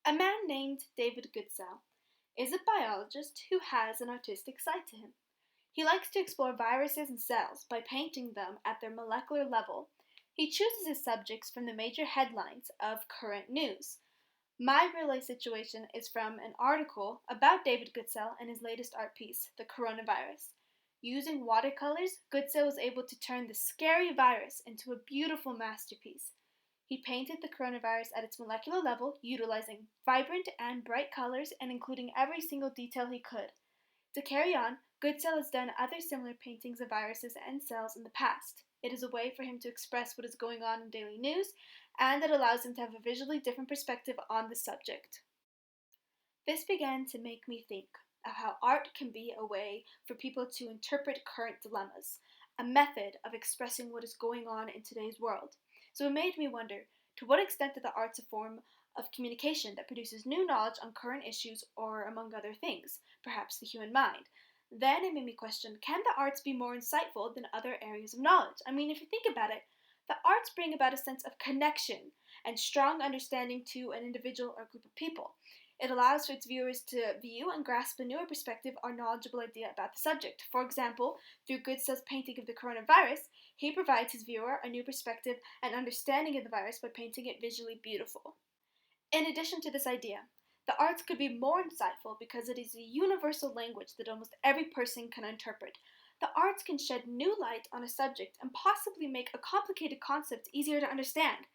A man named David Goodsell is a biologist who has an artistic side to him. He likes to explore viruses and cells by painting them at their molecular level. He chooses his subjects from the major headlines of current news. My real life situation is from an article about David Goodsell and his latest art piece, the coronavirus. Using watercolors, Goodsell was able to turn the scary virus into a beautiful masterpiece. He painted the coronavirus at its molecular level, utilizing vibrant and bright colors and including every single detail he could. To carry on, Goodsell has done other similar paintings of viruses and cells in the past. It is a way for him to express what is going on in daily news, and it allows him to have a visually different perspective on the subject. This began to make me think of how art can be a way for people to interpret current dilemmas, a method of expressing what is going on in today's world. So it made me wonder, to what extent is the arts a form of communication that produces new knowledge on current issues or, among other things, perhaps the human mind? Then it made me question, can the arts be more insightful than other areas of knowledge? If you think about it, the arts bring about a sense of connection and strong understanding to an individual or group of people. It allows for its viewers to view and grasp a newer perspective or knowledgeable idea about the subject. For example, through Goodsell's painting of the coronavirus, he provides his viewer a new perspective and understanding of the virus by painting it visually beautiful. In addition to this idea, the arts could be more insightful because it is a universal language that almost every person can interpret. The arts can shed new light on a subject and possibly make a complicated concept easier to understand.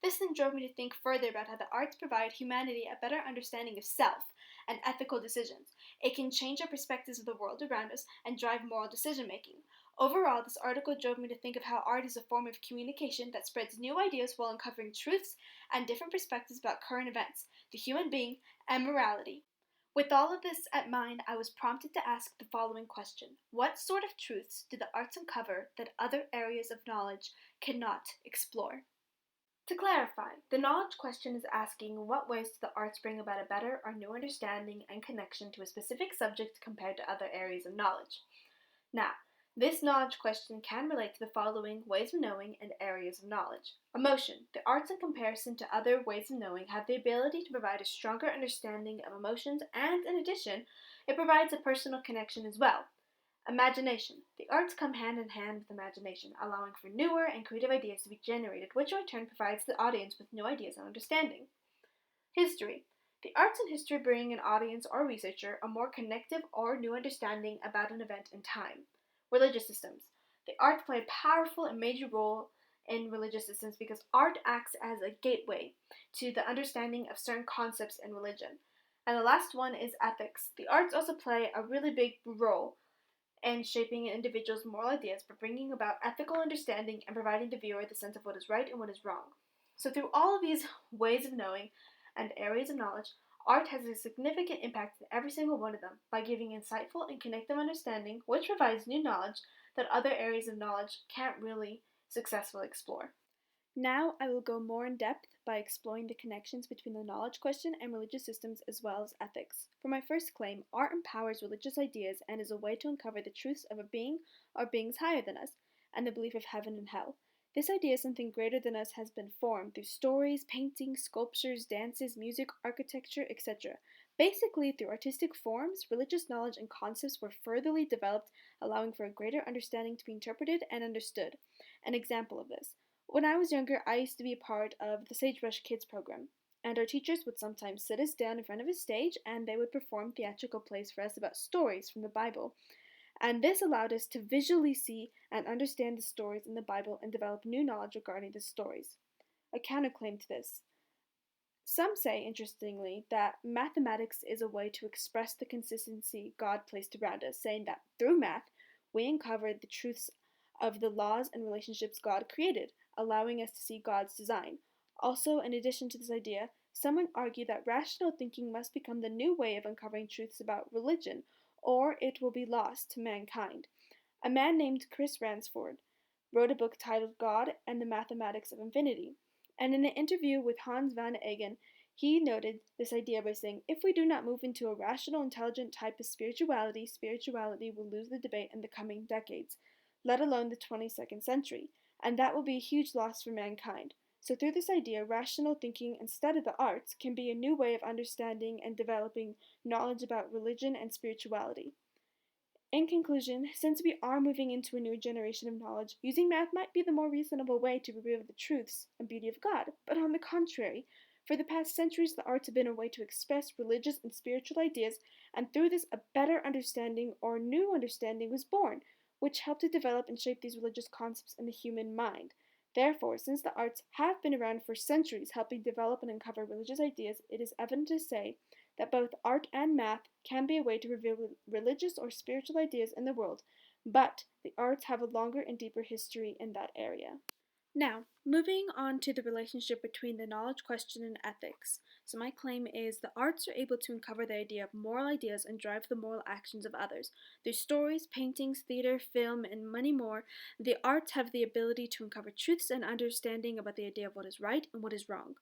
This then drove me to think further about how the arts provide humanity a better understanding of self and ethical decisions. It can change our perspectives of the world around us and drive moral decision making. Overall, this article drove me to think of how art is a form of communication that spreads new ideas while uncovering truths and different perspectives about current events, the human being, and morality. With all of this at mind, I was prompted to ask the following question: what sort of truths do the arts uncover that other areas of knowledge cannot explore? To clarify, the knowledge question is asking what ways do the arts bring about a better or new understanding and connection to a specific subject compared to other areas of knowledge. Now, this knowledge question can relate to the following ways of knowing and areas of knowledge. Emotion. The arts, in comparison to other ways of knowing, have the ability to provide a stronger understanding of emotions, and in addition, it provides a personal connection as well. Imagination. The arts come hand in hand with imagination, allowing for newer and creative ideas to be generated, which in turn provides the audience with new ideas and understanding. History. The arts and history bring an audience or researcher a more connective or new understanding about an event in time. Religious systems. The arts play a powerful and major role in religious systems because art acts as a gateway to the understanding of certain concepts in religion. And the last one is ethics. The arts also play a really big role in shaping an individual's moral ideas by bringing about ethical understanding and providing the viewer the sense of what is right and what is wrong. So through all of these ways of knowing and areas of knowledge, art has a significant impact in every single one of them by giving insightful and connective understanding, which provides new knowledge that other areas of knowledge can't really successfully explore. Now I will go more in depth by exploring the connections between the knowledge question and religious systems as well as ethics. For my first claim, art empowers religious ideas and is a way to uncover the truths of a being or beings higher than us, and the belief of heaven and hell. This idea of something greater than us has been formed through stories, paintings, sculptures, dances, music, architecture, etc. Basically, through artistic forms, religious knowledge and concepts were furtherly developed, allowing for a greater understanding to be interpreted and understood. An example of this: when I was younger, I used to be a part of the Sagebrush Kids program, and our teachers would sometimes sit us down in front of a stage and they would perform theatrical plays for us about stories from the Bible. And this allowed us to visually see and understand the stories in the Bible and develop new knowledge regarding the stories. A counterclaim to this: some say, interestingly, that mathematics is a way to express the consistency God placed around us, saying that through math, we uncover the truths of the laws and relationships God created, allowing us to see God's design. Also, in addition to this idea, some would argue that rational thinking must become the new way of uncovering truths about religion, or it will be lost to mankind. A man named Chris Ransford wrote a book titled God and the Mathematics of Infinity, and in an interview with Hans van Eggen, he noted this idea by saying, "If we do not move into a rational, intelligent type of spirituality, spirituality will lose the debate in the coming decades, let alone the 22nd century, and that will be a huge loss for mankind. So, through this idea, rational thinking instead of the arts can be a new way of understanding and developing knowledge about religion and spirituality. In conclusion, since we are moving into a new generation of knowledge, using math might be the more reasonable way to reveal the truths and beauty of God. But on the contrary, for the past centuries, the arts have been a way to express religious and spiritual ideas, and through this, a better understanding or new understanding was born, which helped to develop and shape these religious concepts in the human mind. Therefore, since the arts have been around for centuries helping develop and uncover religious ideas, it is evident to say that both art and math can be a way to reveal religious or spiritual ideas in the world, but the arts have a longer and deeper history in that area. Now, moving on to the relationship between the knowledge question and ethics. So, my claim is the arts are able to uncover the idea of moral ideas and drive the moral actions of others. Through stories, paintings, theater, film, and many more, the arts have the ability to uncover truths and understanding about the idea of what is right and what is wrong.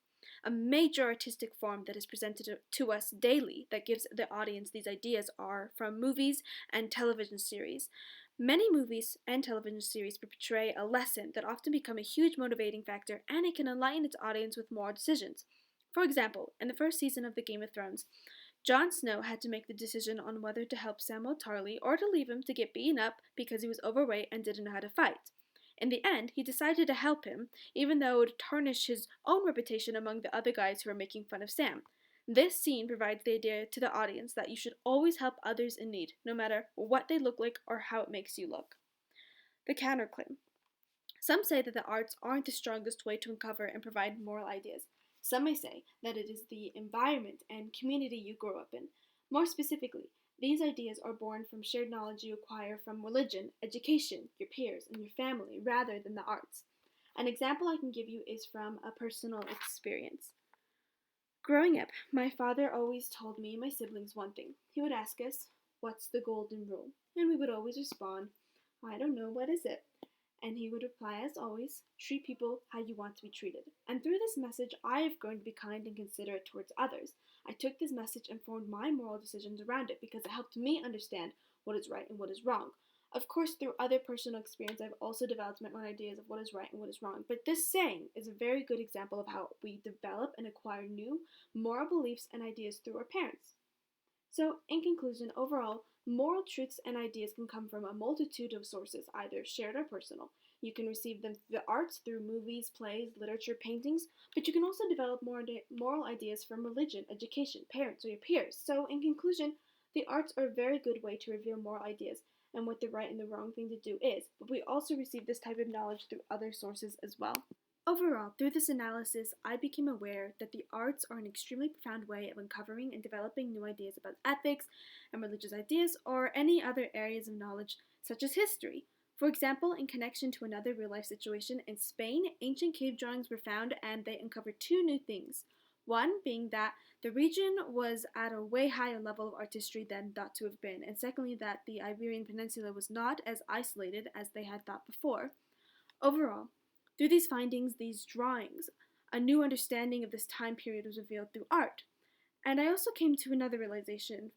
A major artistic form that is presented to us daily that gives the audience these ideas are from movies and television series. Many movies and television series portray a lesson that often become a huge motivating factor, and it can enlighten its audience with moral decisions. For example, in the first season of the Game of Thrones, Jon Snow had to make the decision on whether to help Samwell Tarly or to leave him to get beaten up because he was overweight and didn't know how to fight. In the end, he decided to help him, even though it would tarnish his own reputation among the other guys who were making fun of Sam. This scene provides the idea to the audience that you should always help others in need, no matter what they look like or how it makes you look. The counterclaim. Some say that the arts aren't the strongest way to uncover and provide moral ideas. Some may say that it is the environment and community you grow up in. More specifically, these ideas are born from shared knowledge you acquire from religion, education, your peers, and your family, rather than the arts. An example I can give you is from a personal experience. Growing up, my father always told me and my siblings one thing. He would ask us, "What's the golden rule?" And we would always respond, "I don't know, what is it?" And he would reply, as always, "Treat people how you want to be treated." And through this message, I have grown to be kind and considerate towards others. I took this message and formed my moral decisions around it because it helped me understand what is right and what is wrong. Of course, through other personal experience, I've also developed my own ideas of what is right and what is wrong. But this saying is a very good example of how we develop and acquire new moral beliefs and ideas through our parents. So, in conclusion, overall, moral truths and ideas can come from a multitude of sources, either shared or personal. You can receive them through the arts, through movies, plays, literature, paintings, but you can also develop moral ideas from religion, education, parents, or your peers. So, in conclusion, the arts are a very good way to reveal moral ideas and what the right and the wrong thing to do is, but we also receive this type of knowledge through other sources as well. Overall, through this analysis, I became aware that the arts are an extremely profound way of uncovering and developing new ideas about ethics and religious ideas or any other areas of knowledge, such as history. For example, in connection to another real-life situation, in Spain, ancient cave drawings were found and they uncovered two new things. One being that the region was at a way higher level of artistry than thought to have been, and secondly that the Iberian Peninsula was not as isolated as they had thought before. Overall, through these findings, these drawings, a new understanding of this time period was revealed through art. And I also came to another realization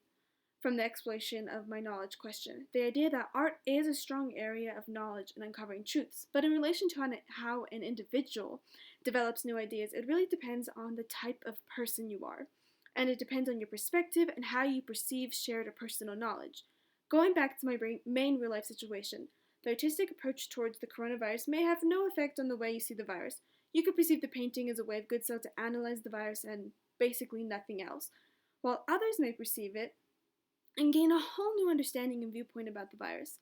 from the exploration of my knowledge question, the idea that art is a strong area of knowledge and uncovering truths, but in relation to how an individual develops new ideas, it really depends on the type of person you are, and it depends on your perspective and how you perceive shared or personal knowledge. Going back to my main real-life situation, the artistic approach towards the coronavirus may have no effect on the way you see the virus. You could perceive the painting as a way of Goodsell to analyze the virus and basically nothing else, while others may perceive it and gain a whole new understanding and viewpoint about the virus.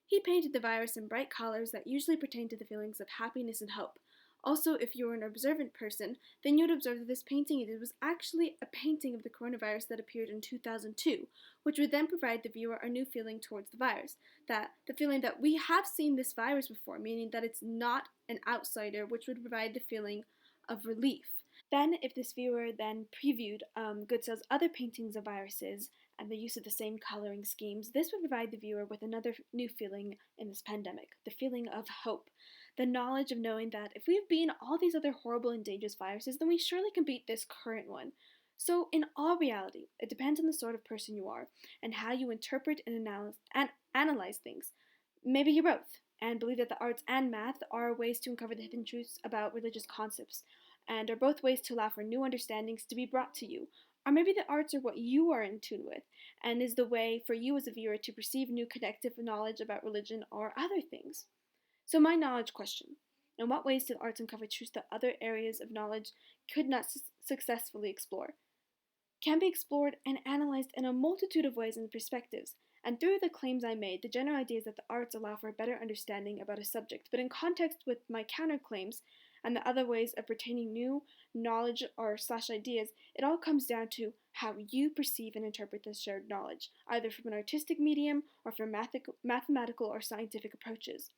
He painted the virus in bright colors that usually pertain to the feelings of happiness and hope. Also, if you were an observant person, then you'd observe that this painting he did was actually a painting of the coronavirus that appeared in 2002, which would then provide the viewer a new feeling towards the virus, that the feeling that we have seen this virus before, meaning that it's not an outsider, which would provide the feeling of relief. Then, if this viewer then previewed Goodsell's other paintings of viruses and the use of the same coloring schemes, this would provide the viewer with another new feeling in this pandemic, the feeling of hope. The knowledge of knowing that if we've beaten all these other horrible and dangerous viruses, then we surely can beat this current one. So, in all reality, it depends on the sort of person you are and how you interpret and analyze things. Maybe you're both, and believe that the arts and math are ways to uncover the hidden truths about religious concepts, and are both ways to allow for new understandings to be brought to you. Or maybe the arts are what you are in tune with, and is the way for you as a viewer to perceive new connective knowledge about religion or other things. So, my knowledge question: in what ways did arts uncover truths that other areas of knowledge could not successfully explore? Can be explored and analyzed in a multitude of ways and perspectives. And through the claims I made, the general idea is that the arts allow for a better understanding about a subject, but in context with my counterclaims and the other ways of pertaining new knowledge or slash ideas, it all comes down to how you perceive and interpret this shared knowledge, either from an artistic medium or from mathematical or scientific approaches.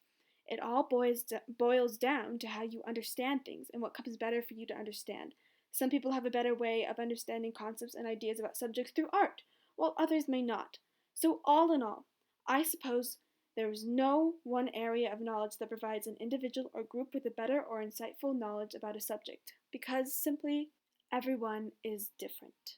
It all boils down to how you understand things and what comes better for you to understand. Some people have a better way of understanding concepts and ideas about subjects through art, while others may not. So, all in all, I suppose there is no one area of knowledge that provides an individual or group with a better or insightful knowledge about a subject, because simply everyone is different.